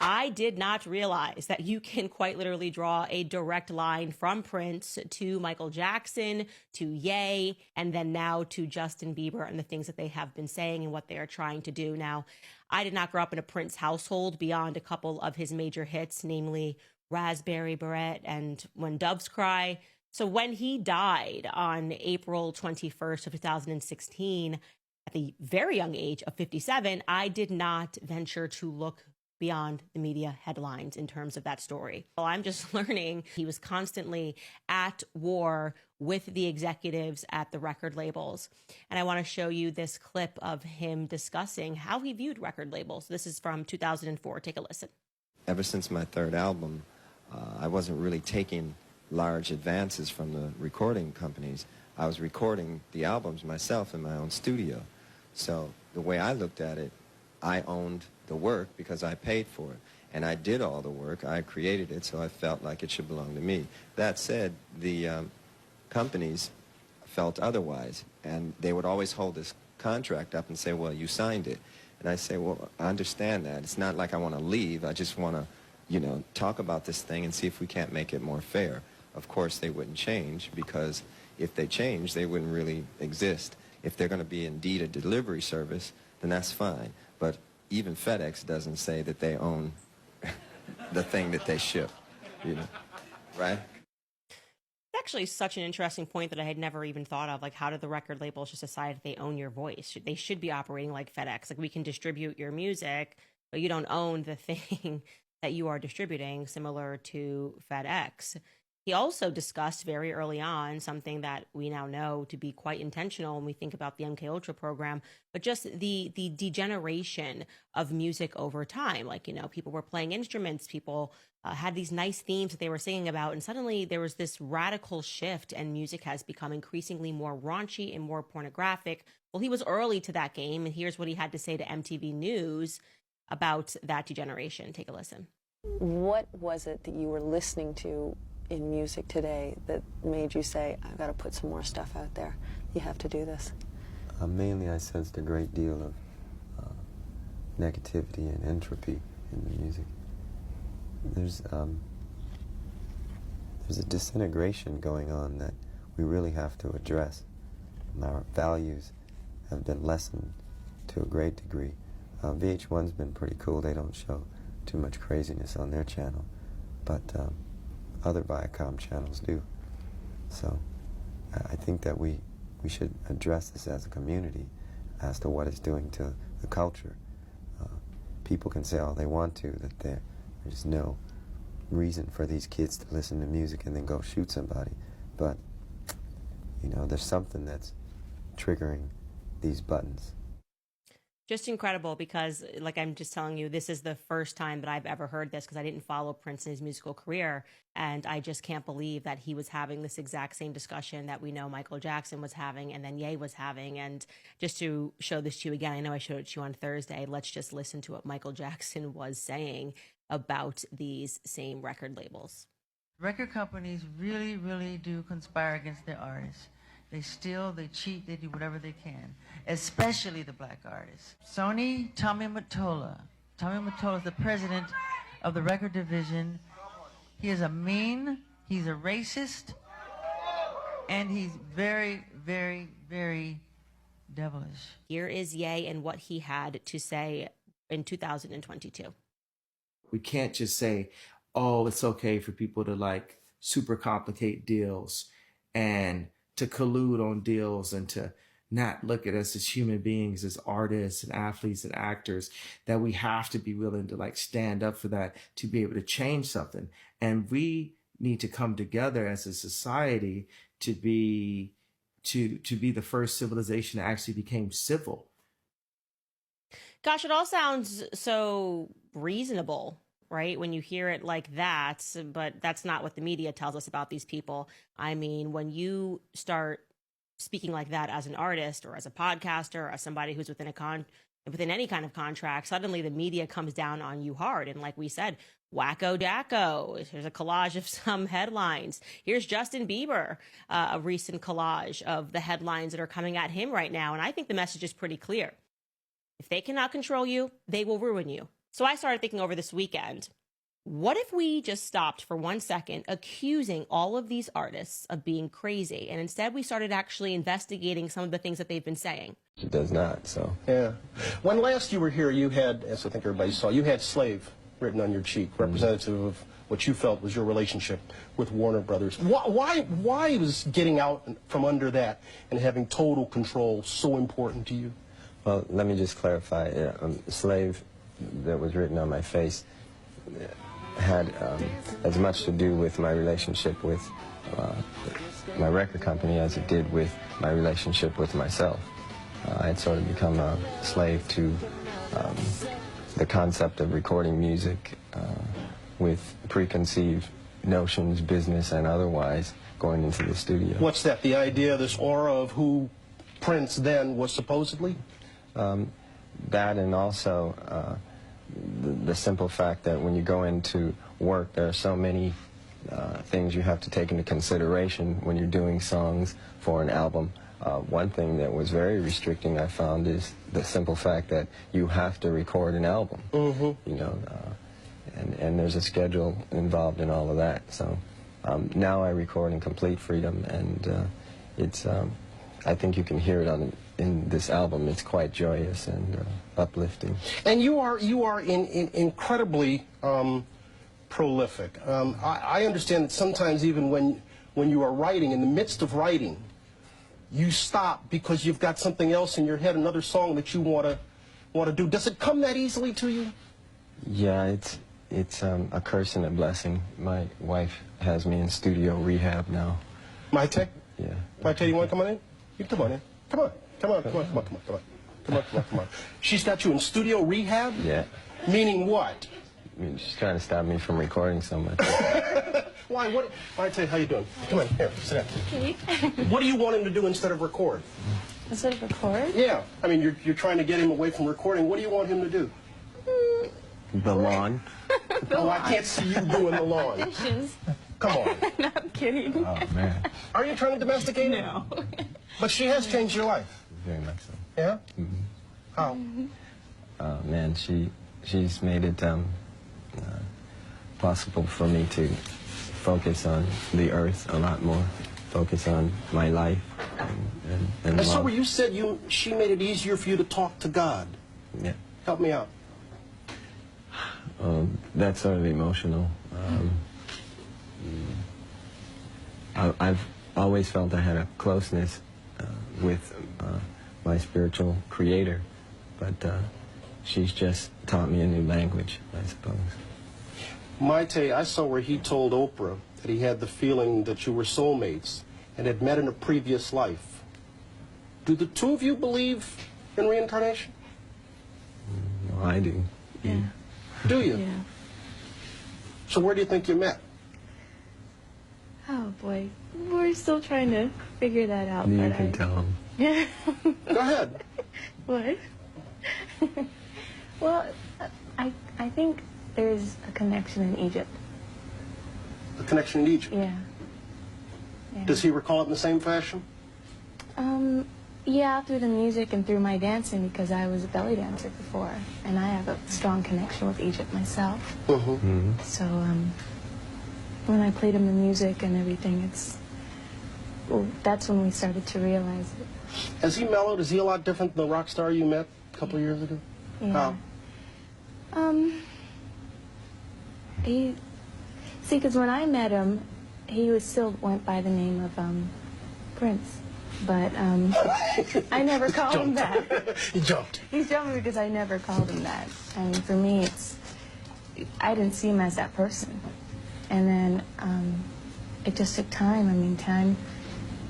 I did not realize that you can quite literally draw a direct line from Prince to Michael Jackson to Ye, and then now to Justin Bieber and the things that they have been saying and what they are trying to do. Now, I did not grow up in a Prince household beyond a couple of his major hits, namely Raspberry Beret and When Doves Cry. So when he died on April 21st of 2016, at the very young age of 57, I did not venture to look beyond the media headlines in terms of that story. Well, I'm just learning he was constantly at war with the executives at the record labels. And I want to show you this clip of him discussing how he viewed record labels. This is from 2004. Take a listen. Ever since my third album, I wasn't really taking large advances from the recording companies. I was recording the albums myself in my own studio. So the way I looked at it, I owned the work because I paid for it. And I did all the work. I created it, so I felt like it should belong to me. That said, the companies felt otherwise. And they would always hold this contract up and say, well, you signed it. And I say, well, I understand that. It's not like I want to leave. I just want to, you know, talk about this thing and see if we can't make it more fair. Of course, they wouldn't change, because if they change, they wouldn't really exist. If they're going to be indeed a delivery service, then that's fine. But even FedEx doesn't say that they own the thing that they ship, you know, right? Actually, such an interesting point that I had never even thought of. Like, how do the record labels just decide if they own your voice? They should be operating like FedEx. Like, we can distribute your music, but you don't own the thing that you are distributing, similar to FedEx. He also discussed very early on something that we now know to be quite intentional when we think about the MK Ultra program, but just the degeneration of music over time. Like, you know, people were playing instruments, people had these nice themes that they were singing about, and suddenly there was this radical shift, and music has become increasingly more raunchy and more pornographic. Well, he was early to that game, and here's what he had to say to MTV News about that degeneration. Take a listen. What was it that you were listening to in music today that made you say, I've got to put some more stuff out there? You have to do this. Mainly I sensed a great deal of negativity and entropy in the music. There's a disintegration going on that we really have to address. Our values have been lessened to a great degree. VH1's been pretty cool. They don't show too much craziness on their channel, but other Viacom channels do. So I think that we should address this as a community as to what it's doing to the culture. People can say all they want to, that there's no reason for these kids to listen to music and then go shoot somebody. But, you know, there's something that's triggering these buttons. Just incredible, because, like I'm just telling you, this is the first time that I've ever heard this, because I didn't follow Prince in his musical career, and I just can't believe that he was having this exact same discussion that we know Michael Jackson was having and then Ye was having. And just to show this to you again, I know I showed it to you on Thursday, let's just listen to what Michael Jackson was saying about these same record labels. Record companies really, really do conspire against their artists. They steal, they cheat, they do whatever they can, especially the black artists. Sony, Tommy Mottola. Tommy Mottola is the president of the record division. He is a mean, he's a racist, and he's very, very, very devilish. Here is Ye and what he had to say in 2022. We can't just say, oh, it's okay for people to like super complicate deals and to collude on deals and to not look at us as human beings, as artists and athletes and actors, that we have to be willing to like stand up for that to be able to change something. And we need to come together as a society to be the first civilization that actually became civil. Gosh, it all sounds so reasonable, right? When you hear it like that, but that's not what the media tells us about these people. I mean, when you start speaking like that as an artist or as a podcaster or as somebody who's within any kind of contract, suddenly the media comes down on you hard. And like we said, wacko dacko. Here's a collage of some headlines. Here's Justin Bieber, a recent collage of the headlines that are coming at him right now. And I think the message is pretty clear. If they cannot control you, they will ruin you. So I started thinking over this weekend, what if we just stopped for 1 second accusing all of these artists of being crazy, and instead we started actually investigating some of the things that they've been saying? It does not, so. Yeah. When last you were here, you had, as I think everybody saw, you had Slave written on your cheek, representative of what you felt was your relationship with Warner Brothers. Why was getting out from under that and having total control so important to you? Well, let me just clarify. Slave that was written on my face had as much to do with my relationship with my record company as it did with my relationship with myself. I had sort of become a slave to the concept of recording music with preconceived notions, business and otherwise, going into the studio. What's that, the idea, this aura of who Prince then was supposedly? That, and also the simple fact that when you go into work, there are so many things you have to take into consideration when you're doing songs for an album. One thing that was very restricting, I found, is the simple fact that you have to record an album. You know, and there's a schedule involved in all of that. So now I record in complete freedom, and it's I think you can hear it in this album. It's quite joyous and uplifting. And you are incredibly prolific. I understand that sometimes even when you are writing, in the midst of writing, you stop because you've got something else in your head, another song that you want to do. Does it come that easily to you? Yeah, it's a curse and a blessing. My wife has me in studio rehab now. Maite? Yeah. Maite, you want to come on in? You come on in. Come on. Come on. Come on. Come on. Come on. Come on. Come on. Come on. Come on. She's got you in studio rehab? Yeah. Meaning what? I mean, she's trying to stop me from recording so much. Why? What? Maite, how you doing? Come on. Here, sit down. Okay. What do you want him to do instead of record? Instead of record? Yeah. I mean, you're trying to get him away from recording. What do you want him to do? The lawn. Oh, I can't see you doing the lawn. Dishes. Come on. No, I'm kidding. Oh, man. Are you trying to domesticate him? No. But she has changed your life. Very much so. Yeah? How? Man, she's made it possible for me to focus on the earth a lot more, focus on my life and And so love. where you said she made it easier for you to talk to God. Yeah. Help me out. That's sort of emotional. I've always felt I had a closeness with my spiritual creator, but she's just taught me a new language, I suppose. Maite, I saw where he told Oprah that he had the feeling that you were soulmates and had met in a previous life. Do the two of you believe in reincarnation? Well, I do. Yeah. Do you? Yeah. So where do you think you met? Oh boy, we're still trying to figure that out. You but can tell him. Yeah. Go ahead. What? Well, I think there's a connection in Egypt. The connection in Egypt. Yeah. Yeah. Does he recall it in the same fashion? Yeah, through the music and through my dancing, because I was a belly dancer before, and I have a strong connection with Egypt myself. So when I played him the music and everything, that's when we started to realize it. Has he mellowed? Is he a lot different than the rock star you met a couple of years ago? Yeah. How? Because when I met him, he still went by the name of Prince. But I never called him that. He jumped. He's jumping because I never called him that. And for me, I didn't see him as that person. And then it just took time. I mean, time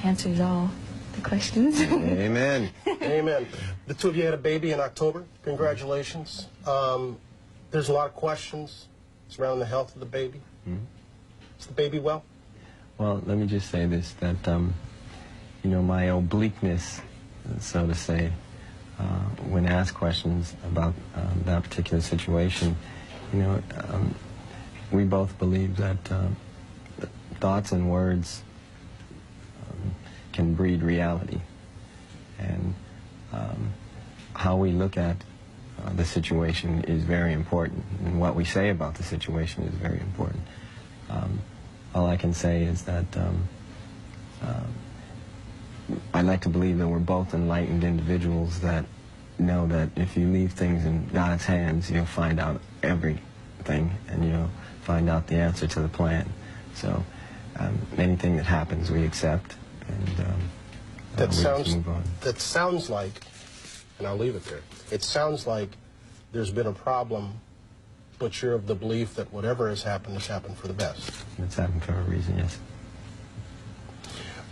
answers all the questions. Amen. Amen. The two of you had a baby in October. Congratulations. There's a lot of questions surrounding the health of the baby. Is the baby well? Well, let me just say this, that, you know, my obliqueness, so to say, when asked questions about that particular situation, you know, we both believe that thoughts and words can breed reality. And how we look at the situation is very important, and what we say about the situation is very important. All I can say is that I like to believe that we're both enlightened individuals that know that if you leave things in God's hands, you'll find out everything, and you'll find out the answer to the plan. So anything that happens, we accept, and we just move on. That sounds like, and I'll leave it there, it sounds like there's been a problem, but you're of the belief that whatever has happened for the best. It's happened for a reason, yes.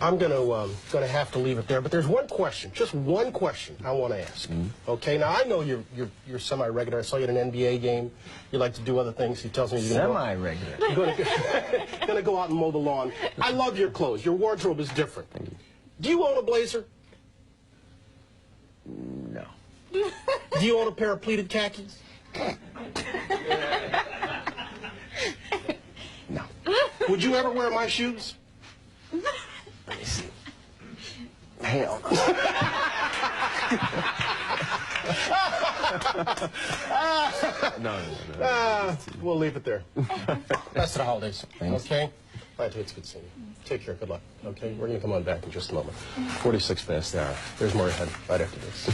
I'm gonna have to leave it there, but there's one question, just one question I want to ask. Okay, now I know you're semi-regular. I saw you at an NBA game. You like to do other things. He tells me you're Semi-regular. gonna go out and mow the lawn. I love your clothes. Your wardrobe is different. Thank you. Do you own a blazer? No. Do you own a pair of pleated khakis? No. Would you ever wear my shoes? Let me see. Hell. No. We'll leave it there. Best of the holidays. Thanks. Okay? It's good seeing you. Take care. Good luck. Okay? We're going to come on back in just a moment. 46 past the hour. There's more ahead right after this.